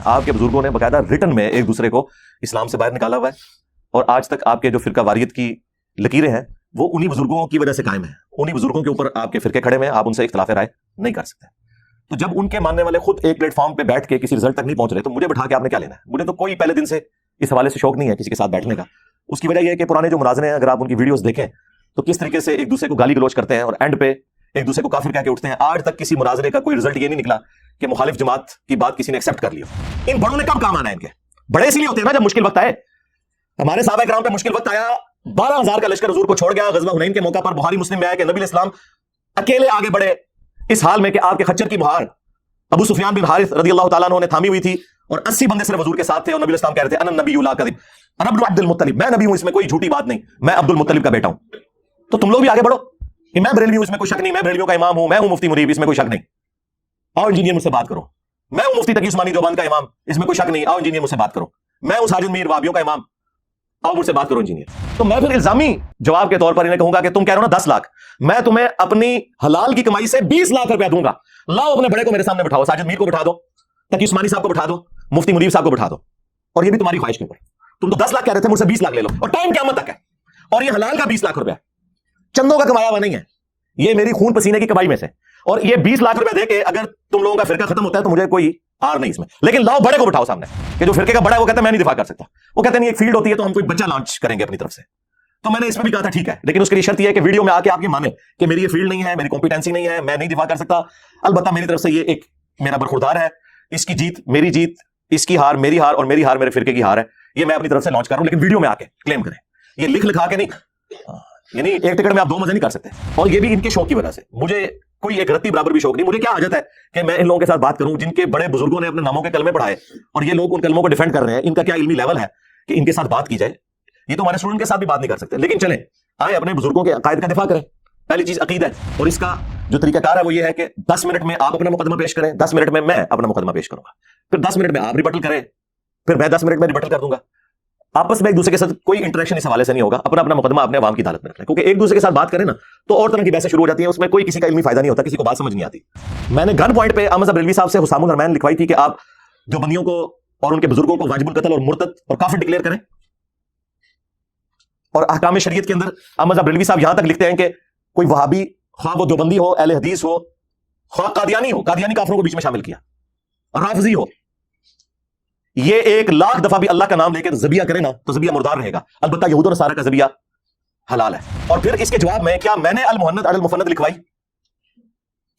آپ کے بزرگوں نے باقاعدہ ریٹن میں ایک دوسرے کو اسلام سے باہر نکالا ہوا ہے، اور آج تک آپ کے جو فرقہ واریت کی لکیریں ہیں وہ انہی بزرگوں کی وجہ سے قائم ہیں، انہی بزرگوں کے اوپر آپ کے فرقے کھڑے ہوئے ہیں، آپ ان سے اختلاف رائے نہیں کر سکتے۔ تو جب ان کے ماننے والے خود ایک پلیٹ فارم پہ بیٹھ کے کسی رزلٹ تک نہیں پہنچ رہے تو مجھے بٹھا کے آپ نے کیا لینا ہے؟ مجھے تو کوئی پہلے دن سے اس حوالے سے شوق نہیں ہے کسی کے ساتھ بیٹھنے کا۔ اس کی وجہ یہ ہے کہ پرانے جو مناظرے ہیں اگر آپ ان کی ویڈیوز دیکھیں تو کس طریقے سے ایک دوسرے کو گالی گلوچ کرتے ہیں اور اینڈ پہ ایک دوسرے کو کافر کہہ کے اٹھتے ہیں۔ آج تک کسی مناظرے کا کوئی رزلٹ یہ نہیں نکلا کہ مخالف جماعت کی بات کسی نے ایکسپٹ کر لی ہو۔ ان بڑوں نے کب کام آنا ہے؟ ان کے بڑے اس لیے ہوتے ہیں نا جب مشکل وقت آئے۔ ہمارے صحابہ کرام پہ مشکل وقت آیا، 12,000 کا لشکر حضور کو چھوڑ گیا، غزوہ حنین کے موقع پر بخاری مسلم میں آیا کہ نبی علیہ السلام اکیلے آگے بڑھے، اس حال میں کہ آپ کے خچر کی مہار ابو سفیان بن حارث رضی اللہ تعالیٰ عنہ نے تھامی ہوئی تھی اور 80 بندے صرف حضور کے ساتھ تھے، اور نبی علیہ السلام کہہ رہے تھے انا النبی لا کذب، انا ابن عبد المطلب، میں نبی ہوں، اس میں کوئی جھوٹی بات نہیں، میں عبد المطلب کا بیٹا ہوں۔ تو تم لوگ بھی آگے بڑھو کہ میں بریلوی ہوں، اس میں کوئی شک نہیں، میں بریلویوں کا امام ہوں، میں ہوں مفتی مریب، اس میں کوئی شک نہیں، آؤ انجینئر مجھ سے بات کرو، میں ہوں مفتی تقی عثمانی دیوبند کا امام، اس میں کوئی شک نہیں، آؤ انجینئر مجھ سے بات کرو، میں ہوں ساجد میر وہابیوں کا امام، آؤ مجھ سے بات کرو انجینئر۔ تو میں پھر الزامی جواب کے طور پر انہیں کہوں گا کہ تم کہہ رہے ہو نا 10 لاکھ، میں تمہیں اپنی حلال کی کمائی سے 20 لاکھ روپیہ دوں گا، لاؤ اپنے بڑے کو میرے سامنے بٹھاؤ، ساجد میر کو بٹھا دو، تقی عثمانی صاحب کو بٹھا دو، مفتی منیب صاحب کو بٹھا دو، اور یہ بھی تمہاری خواہش کے اوپر۔ تم تو 10 لاکھ کہہ رہے تھے، مجھ سے 20 لاکھ لے لو، اور ٹائم قیامت تک ہے، اور یہ حلال کا 20 لاکھ روپیہ چندوں کا کمایا ہوا نہیں ہے، یہ میری خون پسینے کی کمائی میں سے، اور یہ 20 لاکھ روپیہ دے کے اگر تم لوگوں کا فرقہ ختم ہوتا ہے تو مجھے کوئی آر نہیں اس میں، لیکن لاؤ بڑے کو بٹھاؤ سامنے، کہ جو فرقے کا بڑا ہے وہ کہتا ہے میں نہیں دفاع کر سکتا، وہ کہتے ہیں ایک فیلڈ ہوتی ہے تو ہم کوئی بچہ لانچ کریں گے اپنی طرف سے۔ تو میں نے اس میں بھی کہا تھا ٹھیک ہے، لیکن اس کے لیے شرط یہ ہے کہ ویڈیو میں آ کے آپ یہ مانیں کہ میری یہ فیلڈ نہیں ہے، میری کمپیٹنسی نہیں ہے، میں نہیں دفاع کر سکتا، البتہ میری طرف سے یہ ایک میرا برخوردار ہے، اس کی جیت میری جیت، اس کی ہار میری ہار، اور میری ہار میرے فرقے کی ہار ہے، یہ میں اپنی طرف سے لانچ کر رہا ہوں، لیکن ویڈیو میں آ کے کلیم کریں، یہ لکھ لکھا کے نہیں، یعنی ایک ٹکٹ میں آپ 2 مزے نہیں کر سکتے، اور یہ بھی ان کے شوق کی وجہ سے۔ مجھے کوئی ایک رتی برابر بھی شوق نہیں، مجھے کیا حاجت ہے کہ میں ان لوگوں کے ساتھ بات کروں جن کے بڑے بزرگوں نے اپنے ناموں کے کلمے پڑھائے اور یہ لوگ ان کلموں کو ڈیفینڈ کر رہے ہیں، ان کا کیا علمی لیول ہے کہ ان کے ساتھ بات کی جائے؟ یہ تو ہمارے اسٹوڈنٹ کے ساتھ بھی بات نہیں کر سکتے، لیکن چلیں آئے اپنے بزرگوں کے عقائد کا دفاع کریں۔ پہلی چیز عقیدہ ہے، اور اس کا جو طریقہ کار ہے وہ یہ ہے کہ 10 منٹ میں آپ اپنا مقدمہ پیش کریں، 10 منٹ میں میں اپنا مقدمہ پیش کروں گا، پھر 10 منٹ میں آپ ریبٹل کریں، پھر میں 10 منٹ میں ریبٹل کر دوں گا، آپس میں ایک دوسرے کے ساتھ کوئی انٹریکشن اس حوالے سے نہیں ہوگا، اپنا اپنا مقدمہ اپنے عوام کی عدالت میں رکھیں، کیونکہ ایک دوسرے کے ساتھ بات کریں نا تو اور طرح کی بحثیں شروع ہو جاتی ہیں، اس میں کوئی کسی کا علمی فائدہ نہیں ہوتا، کسی کو بات سمجھ نہیں آتی۔ میں نے گن پوائنٹ پہ احمد بریلوی صاحب سے حسام الرحمن لکھوائی تھی کہ آپ جو بندیوں کو اور ان کے بزرگوں کو واجب القتل اور مرتد اور کافر ڈکلیئر کریں، اور احکام شریعت کے اندر احمد بریلوی صاحب یہاں تک لکھتے ہیں کہ کوئی وہابی، خواہ وہ دیوبندی ہو، اہل حدیث ہو، خواہ قادیانی ہو، قادیانی کافروں کو بیچ میں شامل کیا، رافضی ہو، یہ 1,00,000 دفعہ بھی اللہ کا نام لے کے ذبیحہ کرے نا تو ذبیحہ مردار رہے گا، البتہ یہود اور نصارہ کا ذبیحہ حلال ہے۔ اور پھر اس کے جواب میں کیا میں نے المہند علی المفند لکھوائی،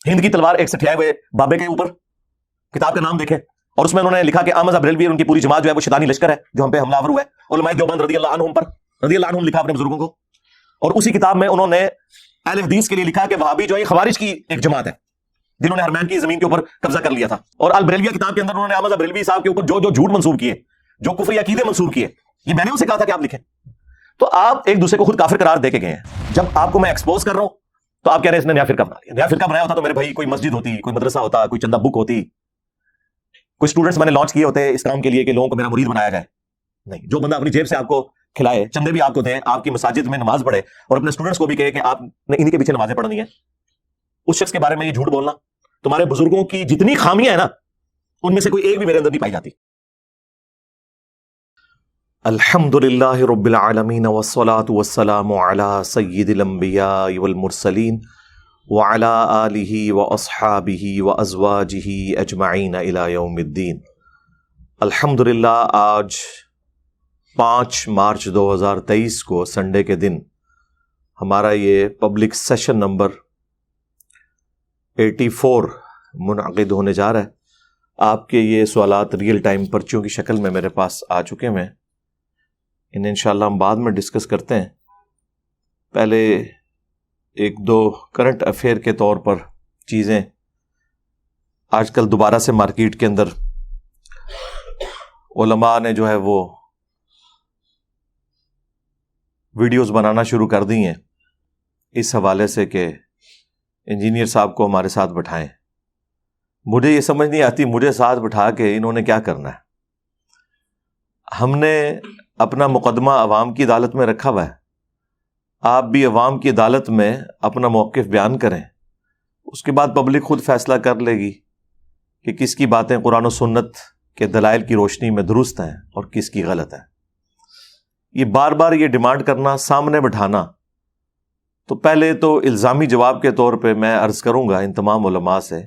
ہند کی تلوار ایک سٹھائے ہوئے بابے کے اوپر، کتاب کا نام دیکھیں، اور اس میں انہوں نے لکھا کہ احمد بریلوی اور ان کی پوری جماعت جو ہے وہ شیطانی لشکر ہے جو ہم پہ حملہ آور ہوا ہے، علماء دیوبند رضی اللہ عنہم پر، رضی اللہ عنہم لکھا اپنے بزرگوں کو، اور اسی کتاب میں انہوں نے اہل حدیث کے لیے لکھا کہ وہابی جو ہے خوارج کی ایک جماعت ہے جنہوں نے حرمین کی زمین کے اوپر قبضہ کر لیا تھا، اور البریلویہ کتاب کے اندر انہوں نے احمد بریلوی صاحب کے اوپر جو جو جھوٹ منسوب کیے، جو کفری عقیدے منسوب کیے، یہ میں نے ان سے کہا تھا کہ آپ لکھیں۔ تو آپ ایک دوسرے کو خود کافر قرار دے کے گئے ہیں، جب آپ کو میں ایکسپوز کر رہا ہوں تو آپ کہہ رہے ہیں اس نے نیا فرقہ بنا لیا، نیا فرقہ بنایا ہوتا تو میرے بھائی کوئی مسجد ہوتی، کوئی مدرسہ ہوتا، کوئی چندہ بک ہوتی، کوئی اسٹوڈنٹس میں نے لانچ کیے ہوتے اس کام کے لیے کہ لوگوں کو میرا مرید بنایا جائے۔ نہیں، جو بندہ اپنی جیب سے آپ کو کھلائے، چندے بھی آپ کو دیں، آپ کی مساجد میں نماز پڑھے اور اپنے اسٹوڈنٹس کو بھی کہے کہ آپ نے انہی کے پیچھے نمازیں پڑھنی ہیں، اس شخص کے بارے میں یہ جھوٹ بولنا، تمہارے بزرگوں کی جتنی خامیاں ہیں نا ان میں سے کوئی ایک بھی میرے اندر نہیں پائی جاتی۔ الحمدللہ رب العالمین والصلاة والسلام علی سید الانبیاء والمرسلین وعلی آلہ واصحابہ وازواجہ اجمعین الی یوم الدین۔ الحمدللہ آج 5 مارچ 2023 کو سنڈے کے دن ہمارا یہ پبلک سیشن نمبر 84 منعقد ہونے جا رہا ہے۔ آپ کے یہ سوالات ریئل ٹائم پرچیوں کی شکل میں میرے پاس آ چکے ہیں، انہیں انشاءاللہ ہم بعد میں ڈسکس کرتے ہیں۔ پہلے 1-2 کرنٹ افیئر کے طور پر چیزیں، آج کل دوبارہ سے مارکیٹ کے اندر علماء نے جو ہے وہ ویڈیوز بنانا شروع کر دی ہیں اس حوالے سے کہ انجینئر صاحب کو ہمارے ساتھ بٹھائیں۔ مجھے یہ سمجھ نہیں آتی مجھے ساتھ بٹھا کے انہوں نے کیا کرنا ہے۔ ہم نے اپنا مقدمہ عوام کی عدالت میں رکھا ہوا ہے، آپ بھی عوام کی عدالت میں اپنا موقف بیان کریں، اس کے بعد پبلک خود فیصلہ کر لے گی کہ کس کی باتیں قرآن و سنت کہ دلائل کی روشنی میں درست ہیں اور کس کی غلط ہے. یہ بار بار یہ ڈیمانڈ کرنا، سامنے بٹھانا، تو پہلے تو الزامی جواب کے طور پہ میں عرض کروں گا ان تمام علماء سے،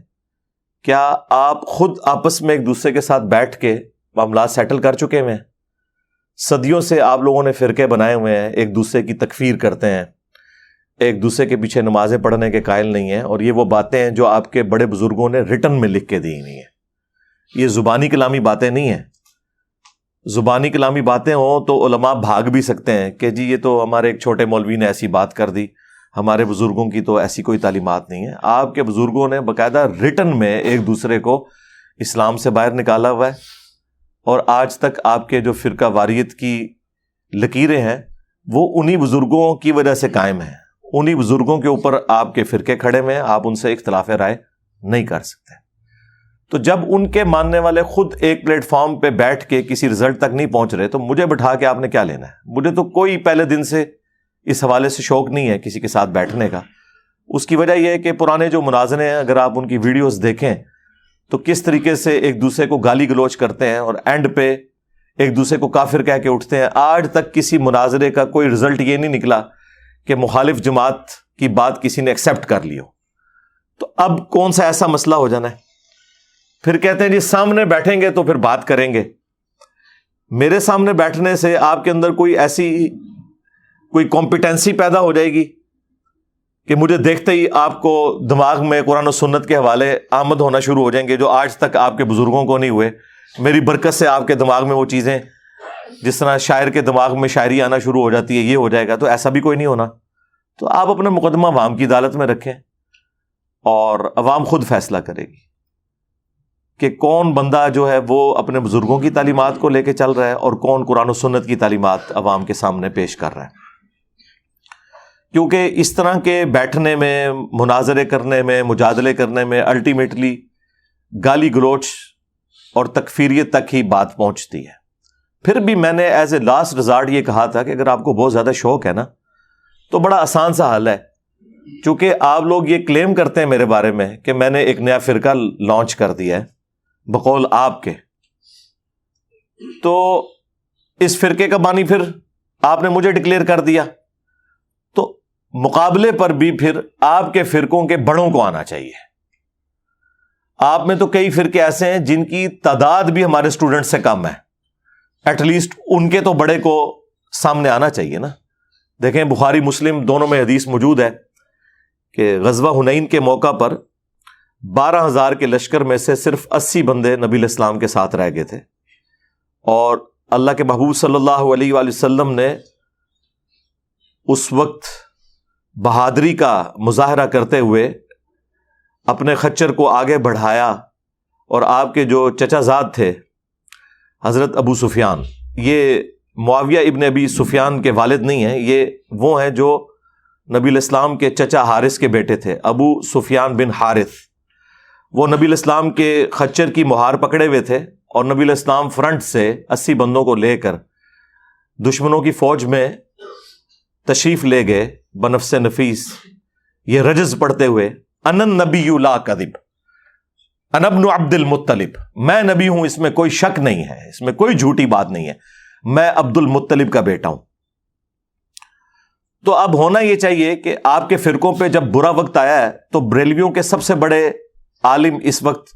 کیا آپ خود آپس میں ایک دوسرے کے ساتھ بیٹھ کے معاملات سیٹل کر چکے ہیں؟ صدیوں سے آپ لوگوں نے فرقے بنائے ہوئے ہیں، ایک دوسرے کی تکفیر کرتے ہیں، ایک دوسرے کے پیچھے نمازیں پڑھنے کے قائل نہیں ہیں، اور یہ وہ باتیں ہیں جو آپ کے بڑے بزرگوں نے ریٹن میں لکھ کے دی نہیں ہیں. یہ زبانی کلامی باتیں نہیں ہیں. زبانی کلامی باتیں ہوں تو علماء بھاگ بھی سکتے ہیں کہ جی یہ تو ہمارے ایک چھوٹے مولوی نے ایسی بات کر دی، ہمارے بزرگوں کی تو ایسی کوئی تعلیمات نہیں ہے. آپ کے بزرگوں نے باقاعدہ ریٹن میں ایک دوسرے کو اسلام سے باہر نکالا ہوا ہے، اور آج تک آپ کے جو فرقہ واریت کی لکیریں ہیں وہ انہی بزرگوں کی وجہ سے قائم ہیں. انہی بزرگوں کے اوپر آپ کے فرقے کھڑے ہوئے ہیں، آپ ان سے اختلاف رائے نہیں کر سکتے. تو جب ان کے ماننے والے خود ایک پلیٹ فارم پہ بیٹھ کے کسی رزلٹ تک نہیں پہنچ رہے تو مجھے بٹھا کے آپ نے کیا لینا ہے؟ مجھے تو کوئی پہلے دن سے اس حوالے سے شوق نہیں ہے کسی کے ساتھ بیٹھنے کا. اس کی وجہ یہ ہے کہ پرانے جو مناظرے ہیں اگر آپ ان کی ویڈیوز دیکھیں تو کس طریقے سے ایک دوسرے کو گالی گلوچ کرتے ہیں اور اینڈ پہ ایک دوسرے کو کافر کہہ کے اٹھتے ہیں. آج تک کسی مناظرے کا کوئی رزلٹ یہ نہیں نکلا کہ مخالف جماعت کی بات کسی نے ایکسیپٹ کر لی ہو. تو اب کون سا ایسا مسئلہ ہو جانا ہے؟ پھر کہتے ہیں جی سامنے بیٹھیں گے تو پھر بات کریں گے. میرے سامنے بیٹھنے سے آپ کے اندر کوئی کمپیٹنسی پیدا ہو جائے گی کہ مجھے دیکھتے ہی آپ کو دماغ میں قرآن و سنت کے حوالے آمد ہونا شروع ہو جائیں گے جو آج تک آپ کے بزرگوں کو نہیں ہوئے. میری برکت سے آپ کے دماغ میں وہ چیزیں، جس طرح شاعر کے دماغ میں شاعری آنا شروع ہو جاتی ہے، یہ ہو جائے گا. تو ایسا بھی کوئی نہیں ہونا. تو آپ اپنا مقدمہ عوام کی عدالت میں رکھیں اور عوام خود فیصلہ کرے گی کہ کون بندہ جو ہے وہ اپنے بزرگوں کی تعلیمات کو لے کے چل رہا ہے اور کون قرآن و سنت کی تعلیمات عوام کے سامنے پیش کر رہا ہے. کیونکہ اس طرح کے بیٹھنے میں، مناظرے کرنے میں، مجادلے کرنے میں الٹیمیٹلی گالی گلوچ اور تکفیریت تک ہی بات پہنچتی ہے. پھر بھی میں نے ایز اے لاسٹ ریزارٹ یہ کہا تھا کہ اگر آپ کو بہت زیادہ شوق ہے نا تو بڑا آسان سا حل ہے. چونکہ آپ لوگ یہ کلیم کرتے ہیں میرے بارے میں کہ میں نے ایک نیا فرقہ لانچ کر دیا ہے بقول آپ کے، تو اس فرقے کا بانی پھر آپ نے مجھے ڈکلیئر کر دیا، تو مقابلے پر بھی پھر آپ کے فرقوں کے بڑوں کو آنا چاہیے. آپ میں تو کئی فرقے ایسے ہیں جن کی تعداد بھی ہمارے اسٹوڈنٹ سے کم ہے. ایٹ لیسٹ ان کے تو بڑے کو سامنے آنا چاہیے نا. دیکھیں بخاری مسلم دونوں میں حدیث موجود ہے کہ غزوہ حنین کے موقع پر 12,000 کے لشکر میں سے صرف 80 بندے نبی علیہ السلام کے ساتھ رہ گئے تھے، اور اللہ کے محبوب صلی اللہ علیہ وآلہ وسلم نے اس وقت بہادری کا مظاہرہ کرتے ہوئے اپنے خچر کو آگے بڑھایا، اور آپ کے جو چچا زاد تھے حضرت ابو سفیان، یہ معاویہ ابن ابی سفیان کے والد نہیں ہیں، یہ وہ ہیں جو نبی علیہ السلام کے چچا حارث کے بیٹے تھے، ابو سفیان بن حارث. وہ نبی علیہ السلام کے خچر کی مہار پکڑے ہوئے تھے، اور نبی علیہ السلام فرنٹ سے 80 بندوں کو لے کر دشمنوں کی فوج میں تشریف لے گئے بنفس نفیس، یہ رجز پڑھتے ہوئے انا النبی لا کذب انا ابن عبد المطلب، میں نبی ہوں، اس میں کوئی شک نہیں ہے، اس میں کوئی جھوٹی بات نہیں ہے، میں عبد المطلب کا بیٹا ہوں. تو اب ہونا یہ چاہیے کہ آپ کے فرقوں پہ جب برا وقت آیا ہے تو بریلویوں کے سب سے بڑے عالم اس وقت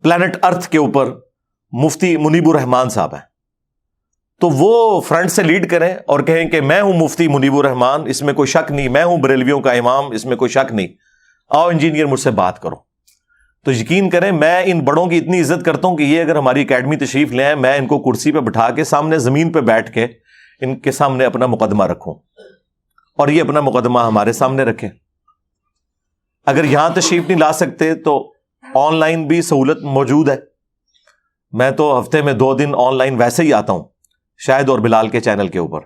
پلانٹ ارتھ کے اوپر مفتی منیب الرحمان صاحب ہیں، تو وہ فرنٹ سے لیڈ کریں اور کہیں کہ میں ہوں مفتی منیب الرحمان، اس میں کوئی شک نہیں، میں ہوں بریلویوں کا امام، اس میں کوئی شک نہیں، آؤ انجینئر مجھ سے بات کرو. تو یقین کریں میں ان بڑوں کی اتنی عزت کرتا ہوں کہ یہ اگر ہماری اکیڈمی تشریف لے آئیں، میں ان کو کرسی پہ بٹھا کے سامنے زمین پہ بیٹھ کے ان کے سامنے اپنا مقدمہ رکھوں اور یہ اپنا مقدمہ ہمارے سامنے رکھیں. اگر یہاں تشریف نہیں لا سکتے تو آن لائن بھی سہولت موجود ہے. میں تو ہفتے میں 2 دن آن لائن ویسے ہی آتا ہوں، شاہد اور بلال کے چینل کے اوپر،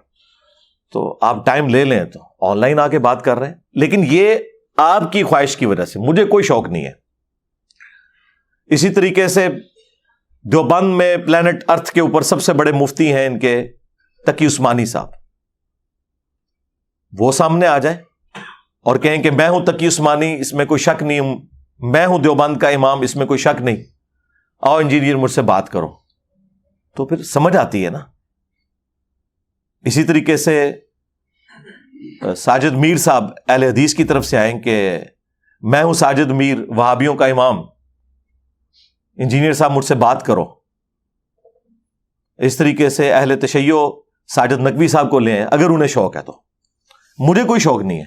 تو آپ ٹائم لے لیں تو آن لائن آ کے بات کر رہے ہیں. لیکن یہ آپ کی خواہش کی وجہ سے، مجھے کوئی شوق نہیں ہے. اسی طریقے سے دیوبند میں پلانٹ ارتھ کے اوپر سب سے بڑے مفتی ہیں ان کے تقی عثمانی صاحب، وہ سامنے آ جائیں اور کہیں کہ میں ہوں تقی عثمانی، اس میں کوئی شک نہیں، میں ہوں دیوبند کا امام، اس میں کوئی شک نہیں. آؤ انجینئر مجھ سے بات کرو، تو پھر سمجھ آتی ہے نا. اسی طریقے سے ساجد میر صاحب اہل حدیث کی طرف سے آئیں کہ میں ہوں ساجد میر وہابیوں کا امام، انجینئر صاحب مجھ سے بات کرو. اس طریقے سے اہل تشیع ساجد نقوی صاحب کو لے آئیں اگر انہیں شوق ہے. تو مجھے کوئی شوق نہیں ہے.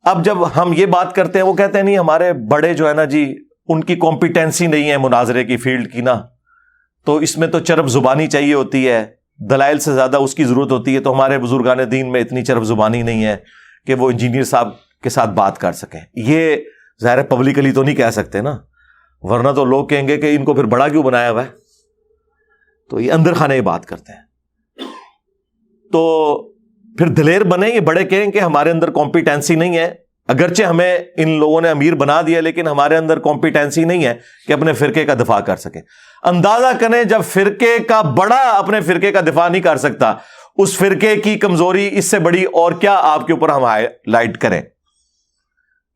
اب جب ہم یہ بات کرتے ہیں وہ کہتے ہیں نہیں ہمارے بڑے جو ہے نا جی ان کی کمپیٹنسی نہیں ہے مناظرے کی فیلڈ کی نا، تو اس میں تو چرب زبانی چاہیے ہوتی ہے، دلائل سے زیادہ اس کی ضرورت ہوتی ہے، تو ہمارے بزرگان دین میں اتنی چرب زبانی نہیں ہے کہ وہ انجینئر صاحب کے ساتھ بات کر سکیں. یہ ظاہر پبلکلی تو نہیں کہہ سکتے نا، ورنہ تو لوگ کہیں گے کہ ان کو پھر بڑا کیوں بنایا ہوا ہے. تو یہ اندر خانے یہ بات کرتے ہیں. تو پھر دلیر بنے، یہ بڑے کہیں کہ ہمارے اندر کمپیٹنسی نہیں ہے، اگرچہ ہمیں ان لوگوں نے امیر بنا دیا لیکن ہمارے اندر کمپیٹنسی نہیں ہے کہ اپنے فرقے کا دفاع کر سکے. اندازہ کریں جب فرقے کا بڑا اپنے فرقے کا دفاع نہیں کر سکتا، اس فرقے کی کمزوری اس سے بڑی اور کیا آپ کے اوپر ہم ہائی لائٹ کریں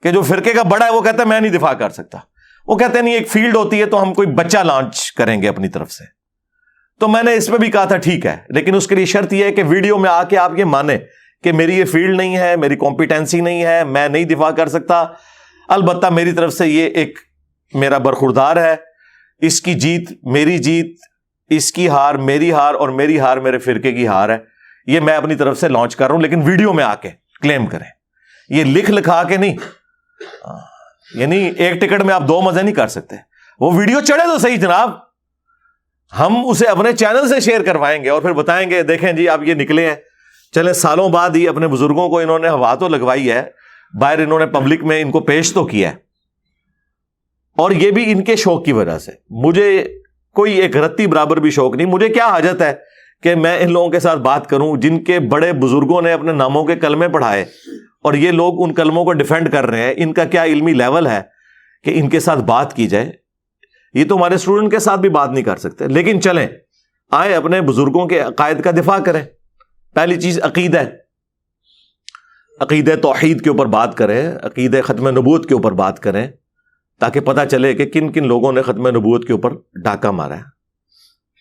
کہ جو فرقے کا بڑا ہے وہ کہتا ہے میں نہیں دفاع کر سکتا. وہ کہتے ہیں نہیں ایک فیلڈ ہوتی ہے تو ہم کوئی بچہ لانچ کریں گے اپنی طرف سے. تو میں نے اس میں بھی کہا تھا ٹھیک ہے، لیکن اس کے لیے شرط یہ ہے کہ ویڈیو میں آ کے آپ یہ مانیں کہ میری یہ فیلڈ نہیں ہے، میری کمپیٹنسی نہیں ہے، میں نہیں دفاع کر سکتا. البتہ میری طرف سے یہ ایک میرا برخوردار ہے، اس کی جیت میری جیت، اس کی ہار میری ہار، اور میری ہار میرے فرقے کی ہار ہے. یہ میں اپنی طرف سے لانچ کر رہا ہوں، لیکن ویڈیو میں آ کے کلیم کریں، یہ لکھ لکھا کے نہیں. یعنی ایک ٹکٹ میں آپ 2 مزے نہیں کر سکتے. وہ ویڈیو چڑھے تو صحیح جناب، ہم اسے اپنے چینل سے شیئر کروائیں گے اور پھر بتائیں گے دیکھیں جی آپ یہ نکلے ہیں. چلیں سالوں بعد ہی اپنے بزرگوں کو انہوں نے ہوا تو لگوائی ہے، باہر انہوں نے پبلک میں ان کو پیش تو کیا ہے، اور یہ بھی ان کے شوق کی وجہ سے. مجھے کوئی ایک رتی برابر بھی شوق نہیں. مجھے کیا حاجت ہے کہ میں ان لوگوں کے ساتھ بات کروں جن کے بڑے بزرگوں نے اپنے ناموں کے کلمے پڑھائے اور یہ لوگ ان کلموں کو ڈیفینڈ کر رہے ہیں. ان کا کیا علمی لیول ہے کہ ان کے ساتھ بات کی جائے. یہ تو ہمارے اسٹوڈنٹ کے ساتھ بھی بات نہیں کر سکتے. لیکن چلیں آئے اپنے بزرگوں کے عقائد کا دفاع کریں. پہلی چیز عقیدہ، عقیدہ توحید کے اوپر بات کریں، عقیدہ ختم نبوت کے اوپر بات کریں، تاکہ پتہ چلے کہ کن کن لوگوں نے ختم نبوت کے اوپر ڈاکہ مارا ہے.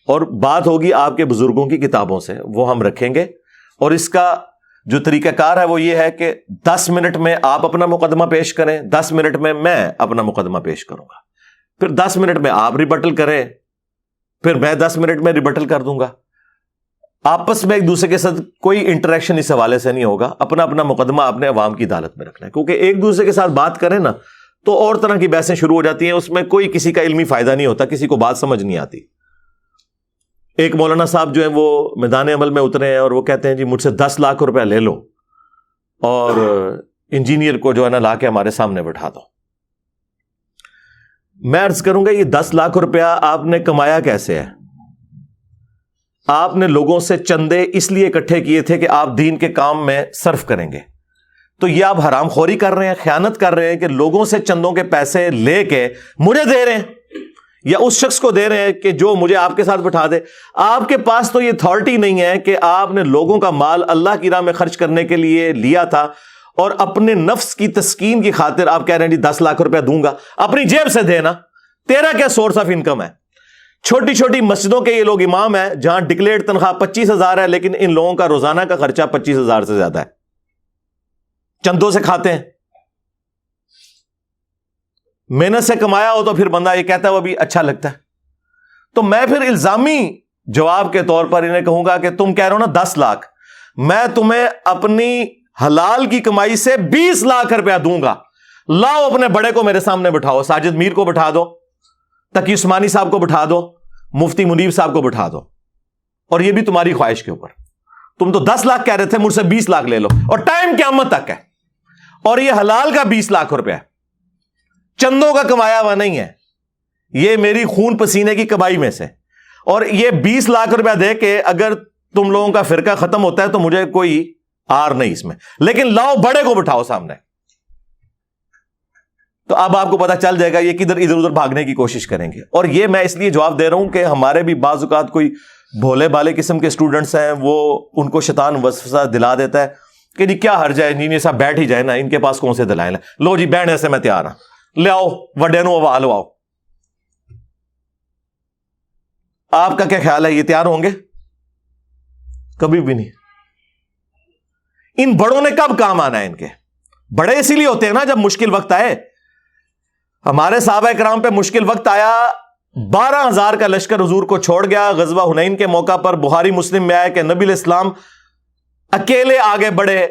اور بات ہوگی آپ کے بزرگوں کی کتابوں سے، وہ ہم رکھیں گے. اور اس کا جو طریقہ کار ہے وہ یہ ہے کہ 10 منٹ میں آپ اپنا مقدمہ پیش کریں، 10 منٹ میں میں اپنا مقدمہ پیش کروں گا، پھر 10 منٹ میں آپ ریبٹل کریں، پھر میں 10 منٹ میں ریبٹل کر دوں گا. آپس میں ایک دوسرے کے ساتھ کوئی انٹریکشن اس حوالے سے نہیں ہوگا. اپنا اپنا مقدمہ اپنے عوام کی عدالت میں رکھنا ہے، کیونکہ ایک دوسرے کے ساتھ بات کریں نا تو اور طرح کی بحثیں شروع ہو جاتی ہیں، اس میں کوئی کسی کا علمی فائدہ نہیں ہوتا، کسی کو بات سمجھ نہیں آتی. ایک مولانا صاحب جو ہیں وہ میدان عمل میں اترے ہیں اور وہ کہتے ہیں جی مجھ سے 10 لاکھ روپے لے لو اور انجینئر کو جو ہے نا لا کے ہمارے سامنے بٹھا دو. میں عرض کروں گا یہ 10 لاکھ روپیہ آپ نے کمایا کیسے ہے؟ آپ نے لوگوں سے چندے اس لیے اکٹھے کیے تھے کہ آپ دین کے کام میں صرف کریں گے. تو یہ آپ حرام خوری کر رہے ہیں، خیانت کر رہے ہیں کہ لوگوں سے چندوں کے پیسے لے کے مجھے دے رہے ہیں یا اس شخص کو دے رہے ہیں کہ جو مجھے آپ کے ساتھ بٹھا دے. آپ کے پاس تو یہ اتھارٹی نہیں ہے کہ آپ نے لوگوں کا مال اللہ کی راہ میں خرچ کرنے کے لیے لیا تھا اور اپنے نفس کی تسکین کی خاطر آپ کہہ رہے ہیں جی 10 لاکھ روپے دوں گا. اپنی جیب سے دینا، تیرا کیا سورس آف انکم ہے؟ چھوٹی چھوٹی مسجدوں کے یہ لوگ امام ہیں جہاں ڈکلیئرڈ تنخواہ 25,000 ہے، لیکن ان لوگوں کا روزانہ کا خرچہ 25,000 سے زیادہ ہے. چندوں سے کھاتے ہیں. محنت سے کمایا ہو تو پھر بندہ یہ کہتا ہے وہ بھی اچھا لگتا ہے. تو میں پھر الزامی جواب کے طور پر انہیں کہوں گا کہ تم کہہ رہے ہو نا 10 لاکھ، میں تمہیں اپنی حلال کی کمائی سے 20 لاکھ روپیہ دوں گا. لاؤ اپنے بڑے کو میرے سامنے بٹھاؤ، ساجد میر کو بٹھا دو، تقی عثمانی صاحب کو بٹھا دو، مفتی منیب صاحب کو بٹھا دو، اور یہ بھی تمہاری خواہش کے اوپر. تم تو 10 لاکھ کہہ رہے تھے، مجھ سے 20 لاکھ لے لو، اور ٹائم قیامت تک ہے. اور یہ حلال کا 20 لاکھ روپیہ چندوں کا کمایا ہوا نہیں ہے، یہ میری خون پسینے کی کمائی میں سے. اور یہ 20 لاکھ روپیہ دے کے اگر تم لوگوں کا فرقہ ختم ہوتا ہے تو مجھے کوئی آر نہیں اس میں، لیکن لاؤ بڑے کو بٹھاؤ سامنے. تو اب آپ کو پتا چل جائے گا یہ کدھر ادھر ادھر بھاگنے کی کوشش کریں گے. اور یہ میں اس لیے جواب دے رہا ہوں کہ ہمارے بھی بعض اوقات کوئی بھولے بالے قسم کے اسٹوڈنٹس ہیں، وہ ان کو شیطان وسوسہ دلا دیتا ہے کہ جی کیا حرج ہے، انجینئر صاحب بیٹھ ہی جائے نا، ان کے پاس کون سے دلائل ہیں، لو جی بیٹھنے سے میں تیار ہوں، لے آؤ وڈے نو آلو آؤ. آپ کا کیا خیال ہے یہ تیار ہوں گے؟ کبھی بھی نہیں. ان بڑوں نے کب کام آنا ہے؟ ان کے بڑے اسی لیے ہوتے ہیں نا جب مشکل وقت آئے. ہمارے صحابہ کرام پہ مشکل وقت آیا، 12,000 کا لشکر حضور کو چھوڑ گیا. غزوہ حنین کے موقع پر بخاری مسلم میں آیا کہ نبی علیہ السلام اکیلے آگے بڑھے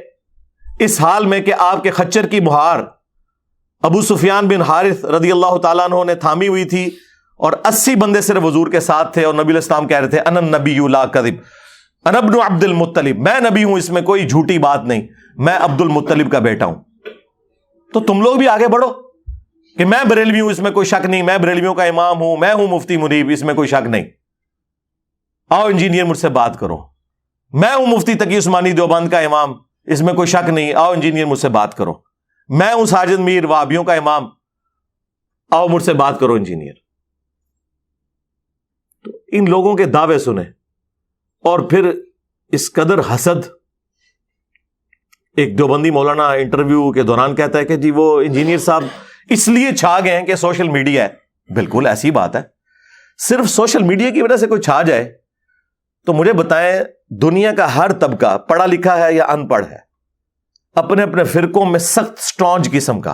اس حال میں کہ آپ کے خچر کی مہار ابو سفیان بن حارث رضی اللہ تعالیٰ عنہ نے تھامی ہوئی تھی، اور 80 بندے صرف حضور کے ساتھ تھے. اور نبی علیہ السلام کہہ رہے تھے انا النبی لا کذب انا ابن عبد المطلب، میں نبی ہوں، اس میں کوئی جھوٹی بات نہیں، میں عبد المطلب کا بیٹا ہوں. تو تم لوگ بھی آگے بڑھو کہ میں بریلوی ہوں، اس میں کوئی شک نہیں، میں بریلویوں کا امام ہوں، میں ہوں مفتی منیب، اس میں کوئی شک نہیں. آؤ انجینئر مجھ سے بات کرو، میں ہوں مفتی تقی عثمانی دیوبند کا امام، اس میں کوئی شک نہیں، آؤ انجینئر مجھ سے بات کرو. میں ہوں ساجد میر وہابیوں کا امام، آؤ مجھ سے بات کرو انجینئر. تو ان لوگوں کے دعوے سنے، اور پھر اس قدر حسد. ایک دیوبندی مولانا انٹرویو کے دوران کہتا ہے کہ جی وہ انجینئر صاحب اس لیے چھا گئے ہیں کہ سوشل میڈیا ہے. بالکل ایسی بات ہے، صرف سوشل میڈیا کی وجہ سے کوئی چھا جائے تو مجھے بتائیں دنیا کا ہر طبقہ پڑھا لکھا ہے یا ان پڑھ ہے، اپنے اپنے فرقوں میں سخت سٹرانج قسم کا.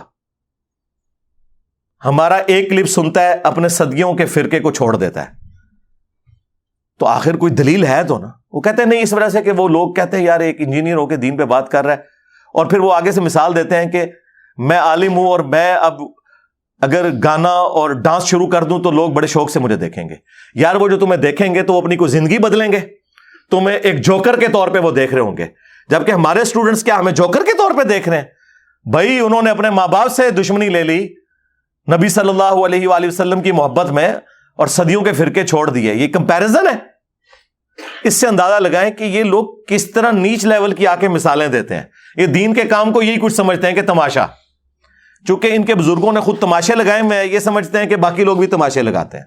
ہمارا ایک کلپ سنتا ہے اپنے صدیوں کے فرقے کو چھوڑ دیتا ہے. تو آخر کوئی دلیل ہے تو نا. وہ کہتے ہیں نہیں، اس وجہ سے کہ وہ لوگ کہتے ہیں یار ایک انجینئر ہو کے دین پہ بات کر رہا ہے، اور پھر وہ آگے سے مثال دیتے ہیں کہ میں عالم ہوں اور میں اب اگر گانا اور ڈانس شروع کر دوں تو لوگ بڑے شوق سے مجھے دیکھیں گے. یار وہ جو تمہیں دیکھیں گے تو وہ اپنی کوئی زندگی بدلیں گے، تمہیں ایک جوکر کے طور پہ وہ دیکھ رہے ہوں گے، جبکہ ہمارے اسٹوڈنٹس کیا ہمیں جوکر کے طور پہ دیکھ رہے ہیں؟ بھائی انہوں نے اپنے ماں باپ سے دشمنی لے لی نبی صلی اللہ علیہ وآلہ وسلم کی محبت میں، اور صدیوں کے فرقے چھوڑ دیے. یہ کمپیرزن ہے. اس سے اندازہ لگائیں کہ یہ لوگ کس طرح نیچ لیول کی آ کے مثالیں دیتے ہیں. یہ دین کے کام کو یہی کچھ سمجھتے ہیں کہ تماشا. چونکہ ان کے بزرگوں نے خود تماشے لگائے میں یہ سمجھتے ہیں کہ باقی لوگ بھی تماشے لگاتے ہیں.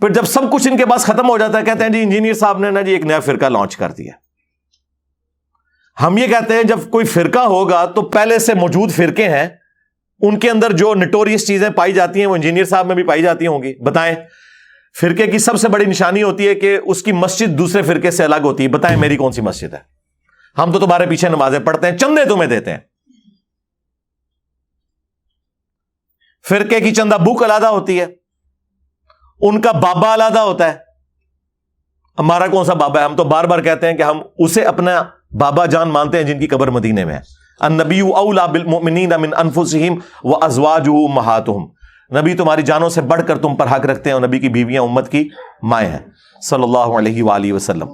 پھر جب سب کچھ ان کے پاس ختم ہو جاتا ہے کہتے ہیں جی انجینئر صاحب نے نا جی ایک نیا فرقہ لانچ کر دیا. ہم یہ کہتے ہیں جب کوئی فرقہ ہوگا تو پہلے سے موجود فرقے ہیں ان کے اندر جو نٹوریس چیزیں پائی جاتی ہیں وہ انجینئر صاحب میں بھی پائی جاتی ہوں گی. بتائیں فرقے کی سب سے بڑی نشانی ہوتی ہے کہ اس کی مسجد دوسرے فرقے سے الگ ہوتی ہے. بتائیں میری کون سی مسجد ہے؟ ہم تو تمہارے پیچھے نمازیں پڑھتے ہیں، چندے تمہیں دیتے ہیں. فرقے کی چندہ بک علیحدہ ہوتی ہے، ان کا بابا علیحدہ ہوتا ہے. ہمارا کون سا بابا ہے؟ ہم تو بار بار کہتے ہیں کہ ہم اسے اپنا بابا جان مانتے ہیں جن کی قبر مدینے میں ہے. النبی اولی بالمؤمنین من انفسہم وازواجہ امہاتہم. نبی تمہاری جانوں سے بڑھ کر تم پر حق رکھتے ہیں، اور نبی کی بیویاں امت کی مائیں ہیں صلی اللہ علیہ وآلہ وسلم.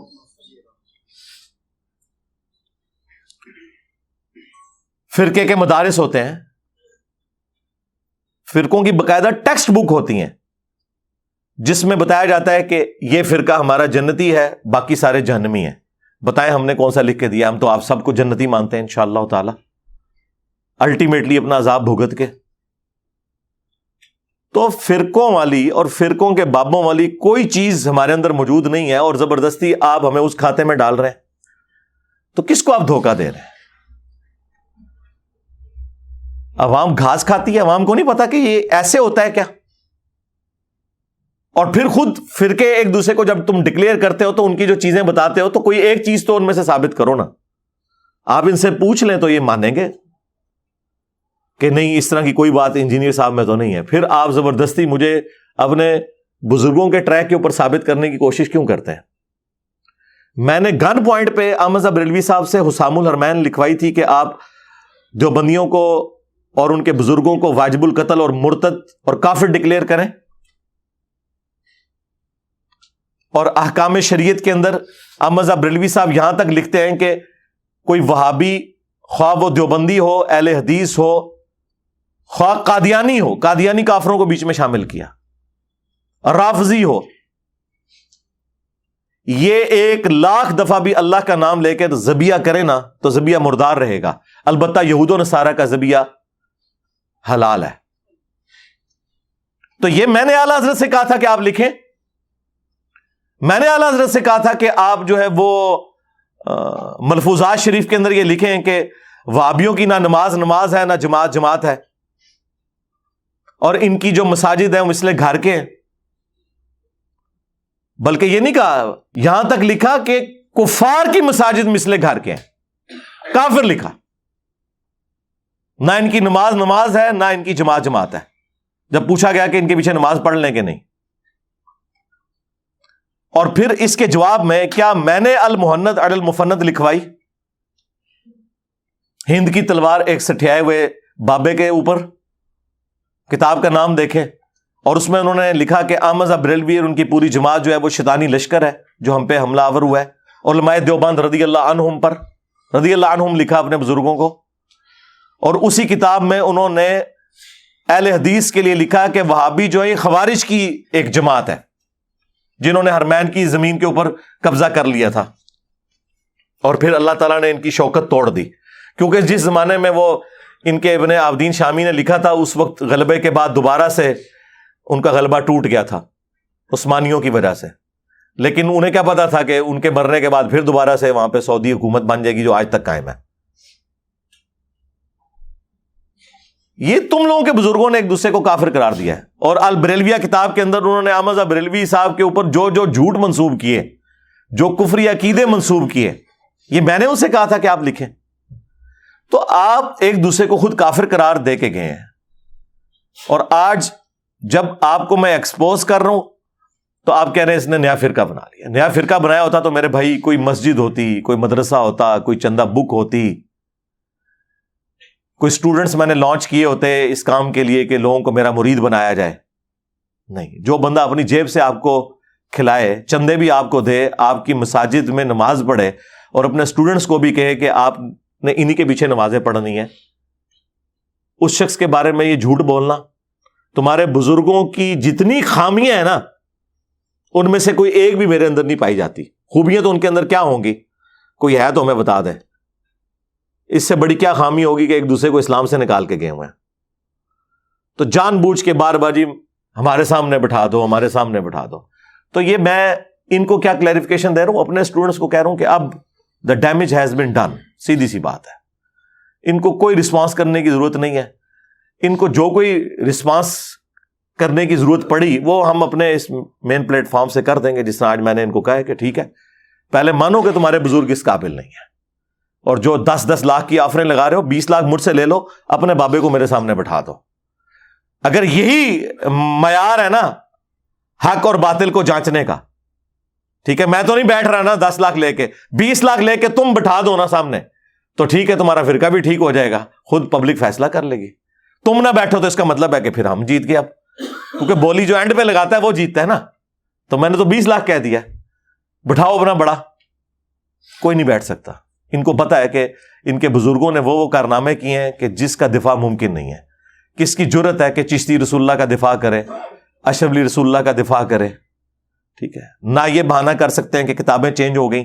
فرقے کے مدارس ہوتے ہیں، فرقوں کی باقاعدہ ٹیکسٹ بک ہوتی ہیں جس میں بتایا جاتا ہے کہ یہ فرقہ ہمارا جنتی ہے، باقی سارے جہنمی ہیں. بتائیں ہم نے کون سا لکھ کے دیا؟ ہم تو آپ سب کو جنتی مانتے ہیں انشاءاللہ تعالی، الٹیمیٹلی اپنا عذاب بھگت کے. تو فرقوں والی اور فرقوں کے بابوں والی کوئی چیز ہمارے اندر موجود نہیں ہے، اور زبردستی آپ ہمیں اس کھاتے میں ڈال رہے ہیں. تو کس کو آپ دھوکہ دے رہے ہیں؟ عوام گھاس کھاتی ہے، عوام کو نہیں پتا کہ یہ ایسے ہوتا ہے کیا. اور پھر خود فرقے ایک دوسرے کو جب تم ڈکلیئر کرتے ہو تو ان کی جو چیزیں بتاتے ہو تو کوئی ایک چیز تو ان میں سے ثابت کرو نا. آپ ان سے پوچھ لیں تو یہ مانیں گے کہ نہیں اس طرح کی کوئی بات انجینئر صاحب میں تو نہیں ہے. پھر آپ زبردستی مجھے اپنے بزرگوں کے ٹریک کے اوپر ثابت کرنے کی کوشش کیوں کرتے ہیں؟ میں نے گن پوائنٹ پہ احمد بریلوی صاحب سے حسام الحرمین لکھوائی تھی کہ آپ دیوبندیوں کو اور ان کے بزرگوں کو واجب القتل اور مرتد اور کافر ڈکلیئر کریں. اور احکام شریعت کے اندر احمد بریلوی صاحب یہاں تک لکھتے ہیں کہ کوئی وہابی، خواہ وہ دیوبندی ہو، اہل حدیث ہو، خواہ قادیانی ہو، قادیانی کافروں کو بیچ میں شامل کیا، رافضی ہو، یہ 1,00,000 دفعہ بھی اللہ کا نام لے کے ذبیحہ کرے نا تو ذبیحہ مردار رہے گا. البتہ یہود و نصارہ کا ذبیحہ حلال ہے. تو یہ میں نے اعلیٰ حضرت سے کہا تھا کہ آپ لکھیں، میں نے اعلیٰ حضرت سے کہا تھا کہ آپ جو ہے وہ ملفوظات شریف کے اندر یہ لکھیں کہ وہابیوں کی نہ نماز ہے نہ جماعت ہے، اور ان کی جو مساجد ہیں وہ مثل گھر کے ہیں. بلکہ یہ نہیں کہا، یہاں تک لکھا کہ کفار کی مساجد مثل گھر کے ہیں، کافر لکھا. نہ ان کی نماز ہے، نہ ان کی جماعت ہے. جب پوچھا گیا کہ ان کے پیچھے نماز پڑھ لیں کہ نہیں، اور پھر اس کے جواب میں کیا میں نے المہند علی المفند لکھوائی، ہند کی تلوار ایک سٹھیائے ہوئے بابے کے اوپر، کتاب کا نام دیکھے، اور اس میں انہوں نے لکھا کہ احمد بریلوی اور ان کی پوری جماعت جو ہے وہ شیطانی لشکر ہے جو ہم پہ حملہ آور ہوا ہے. علماء دیوبند رضی اللہ عنہم پر رضی اللہ عنہم لکھا اپنے بزرگوں کو. اور اسی کتاب میں انہوں نے اہل حدیث کے لیے لکھا کہ وہابی جو ہے یہ خوارج کی ایک جماعت ہے جنہوں نے حرمین کی زمین کے اوپر قبضہ کر لیا تھا، اور پھر اللہ تعالیٰ نے ان کی شوکت توڑ دی، کیونکہ جس زمانے میں وہ ان کے ابن عابدین شامی نے لکھا تھا اس وقت غلبے کے بعد دوبارہ سے ان کا غلبہ ٹوٹ گیا تھا عثمانیوں کی وجہ سے. لیکن انہیں کیا پتا تھا کہ ان کے مرنے کے بعد پھر دوبارہ سے وہاں پہ سعودی حکومت بن جائے گی جو آج تک قائم ہے. یہ تم لوگوں کے بزرگوں نے ایک دوسرے کو کافر قرار دیا ہے. اور البریلویہ کتاب کے اندر انہوں نے احمد بریلوی صاحب کے اوپر جو جھوٹ منسوب کیے، جو کفری عقیدے منسوب کیے، یہ میں نے ان سے کہا تھا کہ آپ لکھیں. تو آپ ایک دوسرے کو خود کافر قرار دے کے گئے ہیں. اور آج جب آپ کو میں ایکسپوز کر رہا ہوں تو آپ کہہ رہے ہیں اس نے نیا فرقہ بنا لیا. نیا فرقہ بنایا ہوتا تو میرے بھائی کوئی مسجد ہوتی، کوئی مدرسہ ہوتا، کوئی چندہ بک ہوتی، کوئی سٹوڈنٹس میں نے لانچ کیے ہوتے اس کام کے لیے کہ لوگوں کو میرا مرید بنایا جائے. نہیں، جو بندہ اپنی جیب سے آپ کو کھلائے، چندے بھی آپ کو دے، آپ کی مساجد میں نماز پڑھے اور اپنے سٹوڈنٹس کو بھی کہے کہ آپ نے انہی کے پیچھے نمازیں پڑھنی ہیں، اس شخص کے بارے میں یہ جھوٹ بولنا. تمہارے بزرگوں کی جتنی خامیاں ہیں نا ان میں سے کوئی ایک بھی میرے اندر نہیں پائی جاتی. خوبیاں تو ان کے اندر کیا ہوں گی، کوئی ہے تو ہمیں بتا دیں. اس سے بڑی کیا خامی ہوگی کہ ایک دوسرے کو اسلام سے نکال کے گئے ہوئے ہیں. تو جان بوجھ کے بار بار جی ہمارے سامنے بٹھا دو، ہمارے سامنے بٹھا دو. تو یہ میں ان کو کیا کلیریفیکیشن دے رہا ہوں، اپنے اسٹوڈنٹس کو کہہ رہا ہوں کہ اب the damage has been done. سیدھی سی بات ہے، ان کو کوئی رسپانس کرنے کی ضرورت نہیں ہے. ان کو جو کوئی رسپانس کرنے کی ضرورت پڑی وہ ہم اپنے اس مین پلیٹ فارم سے کر دیں گے، جس طرح آج میں نے ان کو کہا ہے کہ ٹھیک ہے پہلے مانو کہ تمہارے بزرگ اس قابل نہیں ہیں، اور جو 10-10 لاکھ کی آفریں لگا رہے ہو 20 لاکھ مجھ سے لے لو، اپنے بابے کو میرے سامنے بٹھا دو. اگر یہی معیار ہے نا حق اور باطل کو جانچنے کا، ٹھیک ہے، میں تو نہیں بیٹھ رہا نا 10 لاکھ لے کے، 20 لاکھ لے کے تم بٹھا دو نا سامنے تو ٹھیک ہے، تمہارا فرقہ بھی ٹھیک ہو جائے گا، خود پبلک فیصلہ کر لے گی. تم نہ بیٹھو تو اس کا مطلب ہے کہ پھر ہم جیت گئے. اب کیونکہ بولی جو اینڈ پہ لگاتا ہے وہ جیتتا ہے نا. تو میں نے تو 20 لاکھ کہہ دیا، بٹھاؤ اپنا بڑا. کوئی نہیں بیٹھ سکتا. ان کو پتا ہے کہ ان کے بزرگوں نے وہ کارنامے کیے ہیں کہ جس کا دفاع ممکن نہیں ہے. کس کی جرت ہے کہ چشتی رسول اللہ کا دفاع کرے، اشرف علی رسول اللہ کا دفاع کرے؟ ٹھیک ہے، نہ یہ بہانہ کر سکتے ہیں کہ کتابیں چینج ہو گئیں.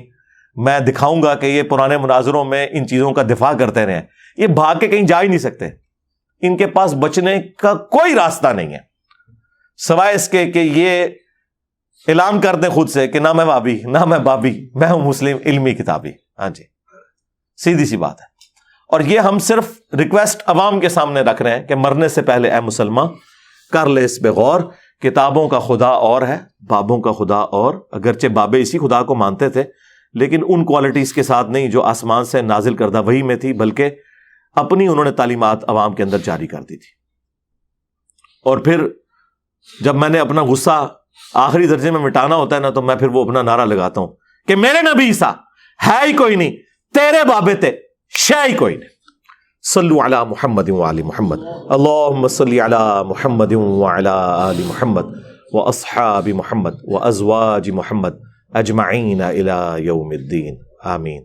میں دکھاؤں گا کہ یہ پرانے مناظروں میں ان چیزوں کا دفاع کرتے رہے. یہ بھاگ کے کہیں جا ہی نہیں سکتے. ان کے پاس بچنے کا کوئی راستہ نہیں ہے سوائے اس کے کہ یہ اعلان کر دیں خود سے کہ نہ میں وابی، نہ میں بابی، میں ہوں مسلم علمی کتابی. ہاں جی، سیدھی سی بات ہے. اور یہ ہم صرف ریکویسٹ عوام کے سامنے رکھ رہے ہیں کہ مرنے سے پہلے اے مسلمان کر لے اس پہ غور. کتابوں کا خدا اور ہے، بابوں کا خدا اور. اگرچہ بابے اسی خدا کو مانتے تھے لیکن ان کوالٹیز کے ساتھ نہیں جو آسمان سے نازل کردہ وحی میں تھی، بلکہ اپنی انہوں نے تعلیمات عوام کے اندر جاری کر دی تھی. اور پھر جب میں نے اپنا غصہ آخری درجے میں مٹانا ہوتا ہے نا تو میں پھر وہ اپنا نعرہ لگاتا ہوں کہ میرے نبی عیسیٰ ہے ہی کوئی نہیں، تیرے بابے تھے شے ہی کوئی نہیں. صلو علی محمد وعلی محمد، اللہم صلی علی محمد وعلی آل محمد واصحاب محمد وازواج محمد اجمعین الی یوم الدین، آمین.